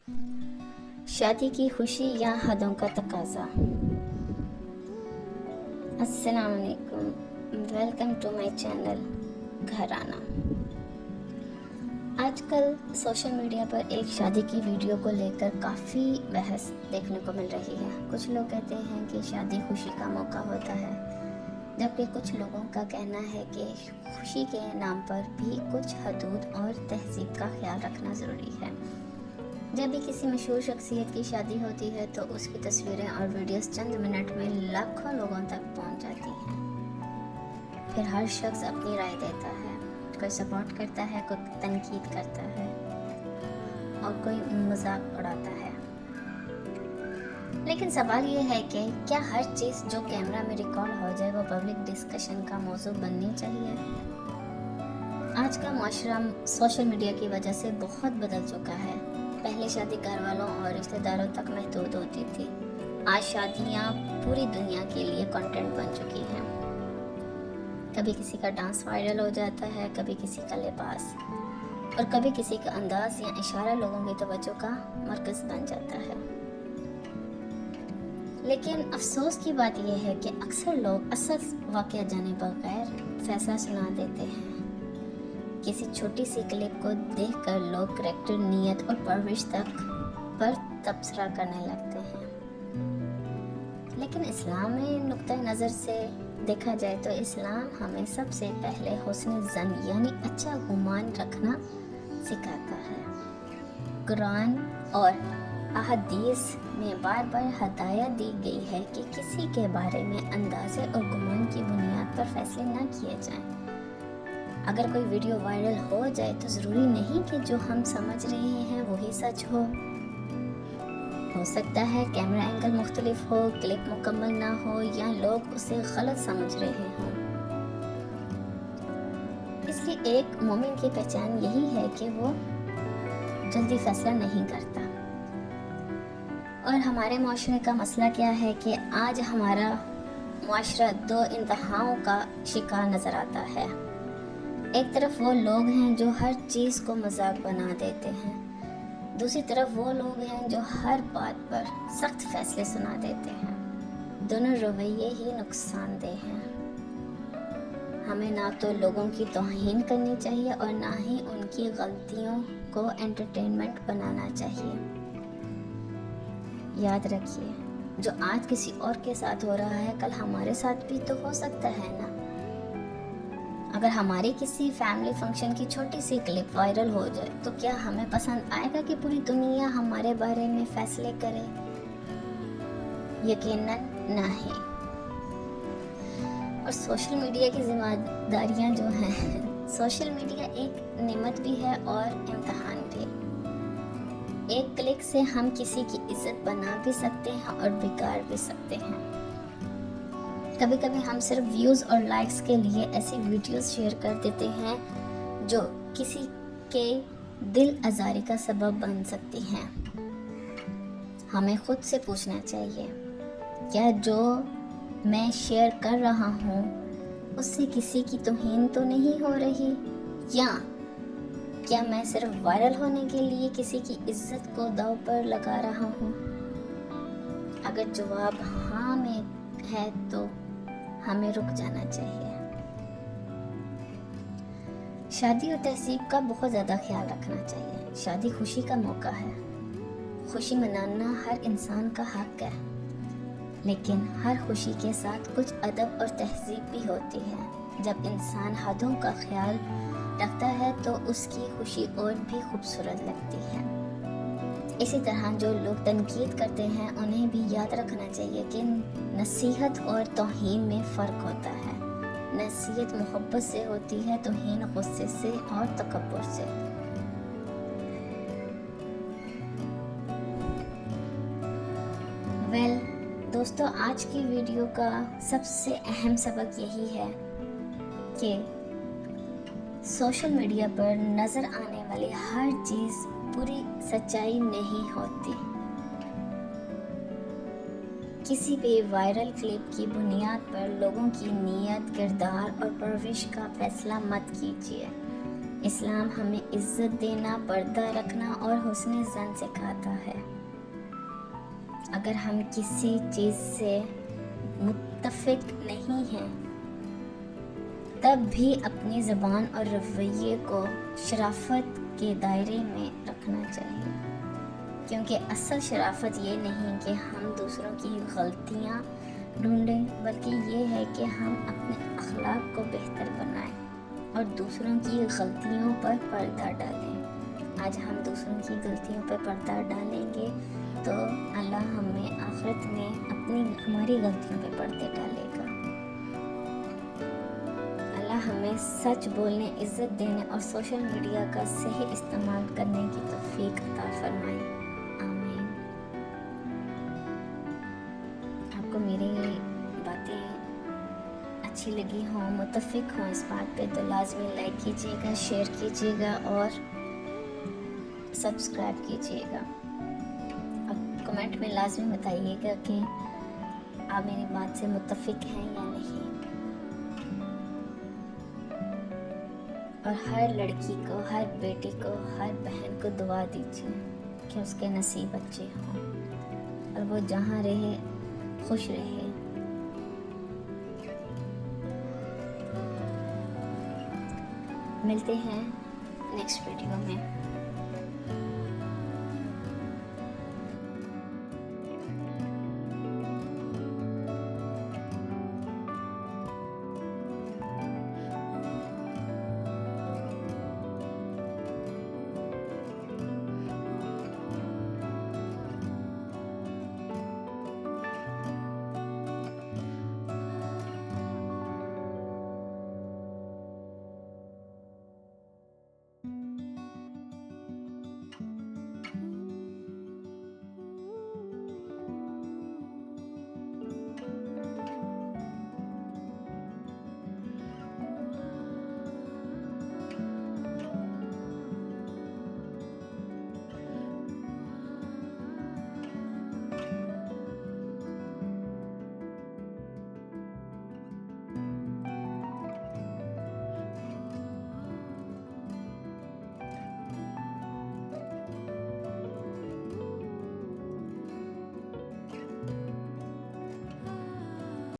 शादी की खुशी या हदों का तकाजा। अस्सलाम वालेकुम, वेलकम टू माय चैनल घराना। आजकल सोशल मीडिया पर एक शादी की वीडियो को लेकर काफ़ी बहस देखने को मिल रही है। कुछ लोग कहते हैं कि शादी खुशी का मौका होता है, जबकि कुछ लोगों का कहना है कि खुशी के नाम पर भी कुछ हदूद और तहजीब का ख्याल रखना ज़रूरी है। जब भी किसी मशहूर शख्सियत की शादी होती है तो उसकी तस्वीरें और वीडियोस चंद मिनट में लाखों लोगों तक पहुंच जाती हैं। फिर हर शख्स अपनी राय देता है, कोई सपोर्ट करता है, कोई तनकीद करता है और कोई मजाक उड़ाता है। लेकिन सवाल ये है कि क्या हर चीज़ जो कैमरा में रिकॉर्ड हो जाए वो पब्लिक डिस्कशन का मौजू बननी चाहिए? आज का माशरा सोशल मीडिया की वजह से बहुत बदल चुका है। पहले शादी घर वालों और रिश्तेदारों तक महदूद होती थी। आज शादियाँ पूरी दुनिया के लिए कंटेंट बन चुकी हैं। कभी किसी का डांस वायरल हो जाता है, कभी किसी का लिबास और कभी किसी का अंदाज या इशारा लोगों की तवज्जो का मरकज़ बन जाता है। लेकिन अफसोस की बात यह है कि अक्सर लोग असल वाक़या जाने बगैर फैसला सुना देते हैं। किसी छोटी सी क्लिप को देखकर लोग करैक्टर, नीयत और परवरिश तक पर तबसरा करने लगते हैं। लेकिन इस्लाम में नुक्ता नज़र से देखा जाए तो इस्लाम हमें सबसे पहले हुस्न ज़न यानी अच्छा गुमान रखना सिखाता है। कुरान और अहदीस में बार बार हदायत दी गई है कि किसी के बारे में अंदाज़े और गुमान की बुनियाद पर फैसले न किए जाएं। अगर कोई वीडियो वायरल हो जाए तो ज़रूरी नहीं कि जो हम समझ रहे हैं वही सच हो सकता है कैमरा एंगल मुख्तलिफ हो, क्लिप मुकम्मल ना हो या लोग उसे गलत समझ रहे हों। इसलिए एक मोमिन की पहचान यही है कि वो जल्दी फैसला नहीं करता। और हमारे माशरे का मसला क्या है कि आज हमारा माशरा दो इंतहाओं का शिकार नज़र आता है। एक तरफ वो लोग हैं जो हर चीज़ को मजाक बना देते हैं, दूसरी तरफ वो लोग हैं जो हर बात पर सख्त फैसले सुना देते हैं। दोनों रवैये ही नुकसानदेह हैं। हमें ना तो लोगों की तौहीन करनी चाहिए और ना ही उनकी गलतियों को एंटरटेनमेंट बनाना चाहिए। याद रखिए, जो आज किसी और के साथ हो रहा है कल हमारे साथ भी तो हो सकता है ना। अगर हमारी किसी फैमिली फंक्शन की छोटी सी क्लिप वायरल हो जाए तो क्या हमें पसंद आएगा कि पूरी दुनिया हमारे बारे में फैसले करे? यकीनन नहीं। और सोशल मीडिया की जिम्मेदारियां जो हैं, सोशल मीडिया एक नेमत भी है और इम्तहान भी। एक क्लिक से हम किसी की इज्जत बना भी सकते हैं और बिगाड़ भी सकते हैं। कभी कभी हम सिर्फ व्यूज़ और लाइक्स के लिए ऐसी वीडियोस शेयर कर देते हैं जो किसी के दिल आज़ारी का सबब बन सकती हैं। हमें खुद से पूछना चाहिए, क्या जो मैं शेयर कर रहा हूँ उससे किसी की तौहीन तो नहीं हो रही, या क्या मैं सिर्फ वायरल होने के लिए किसी की इज्जत को दांव पर लगा रहा हूँ? अगर जवाब हाँ में है तो हमें रुक जाना चाहिए। शादी और तहजीब का बहुत ज़्यादा ख्याल रखना चाहिए। शादी खुशी का मौका है, खुशी मनाना हर इंसान का हक है, लेकिन हर खुशी के साथ कुछ अदब और तहजीब भी होती है। जब इंसान हदों का ख्याल रखता है तो उसकी खुशी और भी खूबसूरत लगती है। इसी तरह जो लोग तनकीद करते हैं उन्हें भी याद रखना चाहिए कि नसीहत और तौहीन में फ़र्क होता है। नसीहत मोहब्बत से होती है, तौहीन गुस्से से और तकब्बुर से। दोस्तों, आज की वीडियो का सबसे अहम सबक यही है कि सोशल मीडिया पर नज़र आने वाली हर चीज़ पूरी सच्चाई नहीं होती। किसी भी वायरल क्लिप की बुनियाद पर लोगों की नीयत, किरदार और परवरिश का फैसला मत कीजिए। اسلام ہمیں عزت دینا، پردہ رکھنا اور حسن زن سکھاتا ہے۔ اگر ہم کسی چیز سے متفق نہیں ہیں تب بھی اپنی زبان اور رویے کو شرافت کے دائرے میں رکھنا چاہیے، کیونکہ اصل شرافت یہ نہیں کہ ہم دوسروں کی غلطیاں ڈھونڈیں، بلکہ یہ ہے کہ ہم اپنے اخلاق کو بہتر بنائیں اور دوسروں کی غلطیوں پر پردہ ڈالیں۔ آج ہم دوسروں کی غلطیوں پر پردہ ڈالیں گے تو اللہ ہمیں آخرت میں ہماری غلطیوں پہ پردے ڈالے گا۔ اللہ ہمیں سچ بولنے، عزت دینے اور سوشل میڈیا کا صحیح استعمال کرنے کی توفیق عطا فرمائے، آمین۔ آپ کو میری باتیں اچھی لگی ہوں، متفق ہوں اس بات پہ تو لازمی لائک کیجیے گا، شیئر کیجیے گا اور سبسکرائب کیجیے گا۔ اور کمنٹ میں لازمی بتائیے گا کہ آپ میری بات سے متفق ہیں یا نہیں۔ اور ہر لڑکی کو، ہر بیٹی کو، ہر بہن کو دعا دیجیے کہ اس کے نصیب اچھے ہوں اور وہ جہاں رہے خوش رہے۔ ملتے ہیں نیکسٹ ویڈیو میں۔